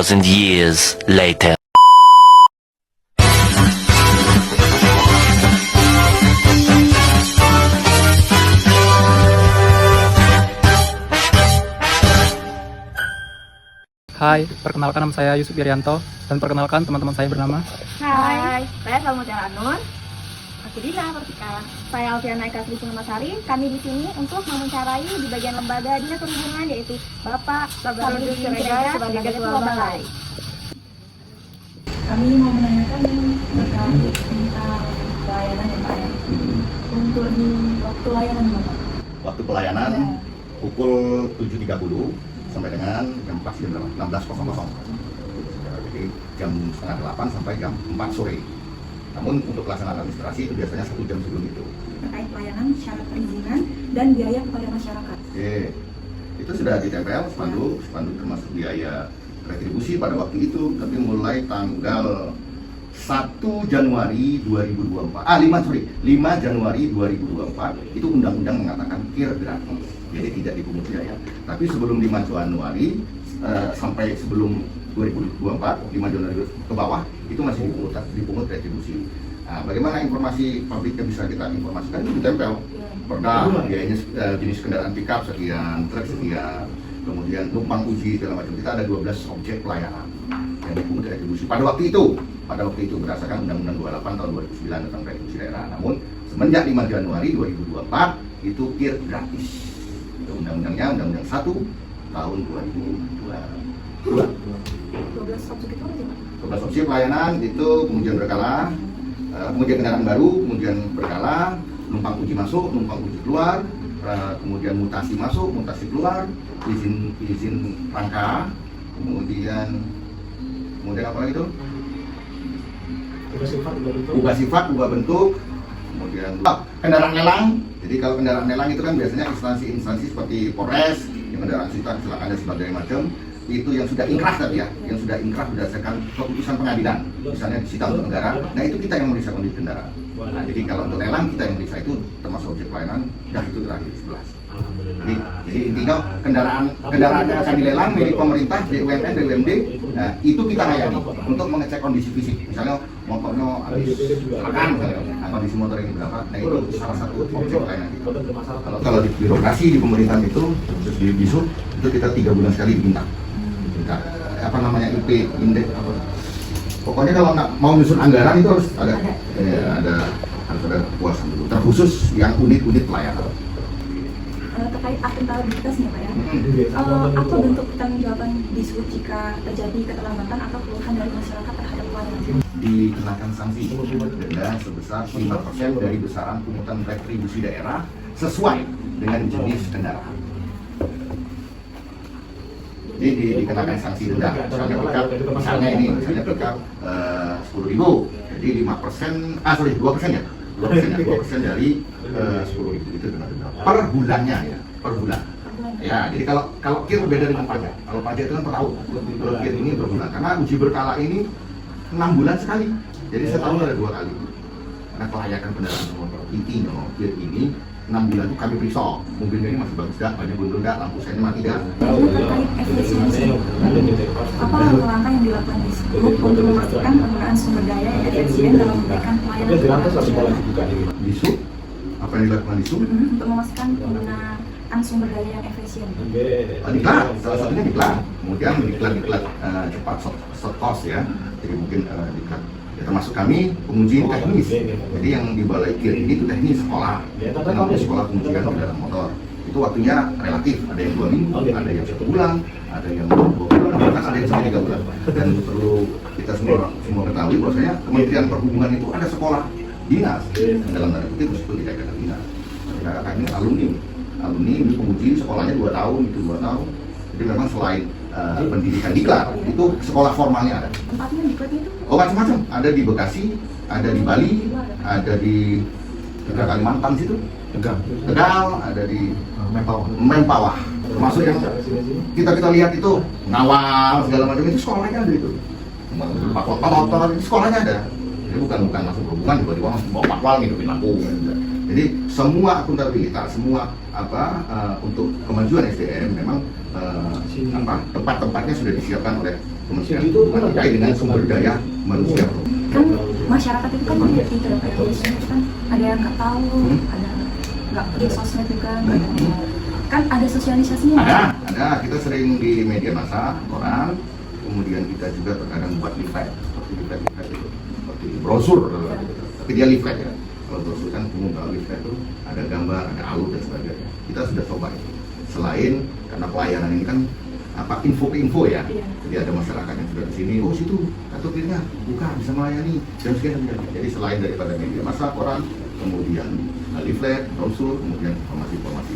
2,000 years later. Hai, perkenalkan nama saya Yusuf Irianto dan perkenalkan teman-teman saya bernama. Hai, saya Salma Anun. Aku Dina Pertika. Saya Alfiana Eka Sri Punamasari. Kami di sini untuk mewawancarai di bagian lembaga Dinas Perhubungan, yaitu Bapak Saludin Siregar sebagai Ketua Balai. Kami mau menanyakan terkait tentang pelayanan ya Pak ya. Untuk di waktu layanan Bapak. Waktu pelayanan pukul 7.30 sampai dengan jam 16.00. Jadi jam setengah 8 sampai jam 4 sore. Namun untuk pelaksanaan administrasi itu biasanya 1 jam sebelum itu. Terkait pelayanan, syarat perizinan, dan biaya kepada masyarakat. Oke, itu sudah ditempel spanduk termasuk biaya retribusi pada waktu itu, tapi mulai tanggal 1 Januari 2024, 5 Januari 2024 itu undang-undang mengatakan kir gratis, jadi tidak dipungut biaya. Tapi sebelum 5 Januari sampai sebelum 2024, 5 Januari ke bawah itu masih dipungut retribusi. Nah, bagaimana informasi publiknya bisa kita informasikan? Itu ditempel perda, biayanya jenis kendaraan pickup sekian, truk sekian, kemudian numpang uji segala macam. Kita ada 12 objek pelayanan yang dipungut retribusi pada waktu itu berdasarkan Undang-Undang 28 tahun 2009 tentang retribusi daerah. Namun semenjak 5 Januari 2024 itu kir gratis. Itu undang-undangnya Undang-Undang 1 tahun 2022. 12 objek itu apa sih Pak? 12 opsi pelayanan itu pengujian berkala, pengujian kendaraan baru, kemudian berkala, numpang uji masuk, numpang uji keluar, kemudian mutasi masuk, mutasi keluar, izin rangka, kemudian apa lagi itu? Ubah sifat, ubah bentuk, kemudian kendaraan lelang. Jadi kalau kendaraan lelang itu kan biasanya instansi seperti Polres, yang kendaraan silakan dan sebagainya macam. Itu yang sudah inkrah tadi ya, yang sudah inkrah berdasarkan keputusan pengadilan, misalnya disita untuk negara. Nah itu kita yang memeriksa kondisi kendaraan. Nah jadi kalau untuk lelang kita yang memeriksa itu termasuk objek pelayanan, dan itu terakhir 11. Jadi intinya kendaraan yang akan dilelang milik pemerintah, BUMN, BUMD, nah itu kita layani untuk mengecek kondisi fisik. Misalnya motornya habis kecelakaan misalnya, nah, kondisi motor ini berapa? Nah itu salah satu objek pelayanan kita. Kalau di birokrasi di pemerintahan itu, terus di BISU itu kita 3 bulan sekali diminta. Apa namanya IP indeks apa, pokoknya kalau nggak mau nyusun anggaran itu harus ada kepuasan dulu terkhusus yang unit-unit pelayanan. Terkait akuntabilitasnya Pak ya. Apa bentuk pertanggungjawaban BISU jika terjadi keterlambatan atau keluhan dari masyarakat terhadap pelayanan? Dikenakan sanksi denda sebesar 5% dari besaran pungutan retribusi daerah sesuai dengan jenis kendaraan. Jadi dikenakan sanksi denda, misalnya pickup 10.000, jadi 2% ya, 2% dari 10.000 itu kena denda per bulannya ya, per bulan. Ya, jadi kalau kir beda dengan pajak. Kalau pajak itu kan per tahun, kalau kir ini per bulan. Karena uji berkala ini 6 bulan sekali, jadi setahun ada 2 kali. Karena kelayakan kendaraan motor intinya kir ini 6 bulan itu kami periksa, mobilnya ini masih bagus gak, banyak bundul gak, lampu senya mati gak. Terkait efisiensi, apa langkah yang dilakukan di Sub untuk memastikan penggunaan sumber daya yang efisien dalam memberikan pelayanan kepada masyarakat? Di Sub, apa yang dilakukan di Sub? Untuk memastikan penggunaan sumber daya yang efisien. Diklat, salah satunya diklat. Kemudian diklat cepat short cost ya, jadi mungkin diklat. Ya, termasuk kami penguji teknis, jadi yang di balai kir ini itu teknis sekolah, namanya sekolah pengujian kendaraan motor. Itu waktunya relatif, ada yang 2 minggu, ada yang 1 bulan, ada yang 2 bulan, bahkan ada yang sampai 3 bulan. Dan perlu kita semua ketahui bahwasanya Kementerian Perhubungan itu ada sekolah dinas, dalam tanda kutip meskipun tidak ada dinas. Karena kami alumni ini penguji sekolahnya 2 tahun, itu 2 tahun. Jadi memang selain pendidikan diklat, itu sekolah formalnya ada. Tempatnya diklatnya itu? Oh macam-macam, ada di Bekasi, ada di Bali, ada di Kalimantan situ, Tegal, ada di Mempawah. Termasuk yang kita lihat itu Ngawal segala macam itu sekolahnya ada itu. Motor itu sekolahnya ada. Jadi bukan masuk perhubungan tiba-tiba masuk bawa pakwal ngidupin lampu. Jadi semua akuntabilitas, semua untuk kemajuan SDM memang tempat-tempatnya sudah disiapkan oleh Kementerian Perhubungan terkait dengan sumber daya manusia. Kan masyarakat itu kan mengerti terhadap biasanya itu kan ada yang nggak tahu, ada nggak punya sosmed juga, nggak ada. Kan ada sosialisasinya. Ada. Kita sering di media massa, koran, kemudian kita juga terkadang buat leaflet, seperti leaflet itu, seperti brosur, tapi dia leaflet ya. Kalau brosur kan umum, kalau leaflet itu ada gambar, ada alur dan sebagainya. Kita sudah coba itu. Selain karena pelayanan ini kan info ya. Jadi ada masyarakat yang sudah di sini, oh situ kartu kreditnya buka, bisa melayani dan sekian. Jadi selain daripada media massa, koran, kemudian leaflet, brosur, kemudian informasi-informasi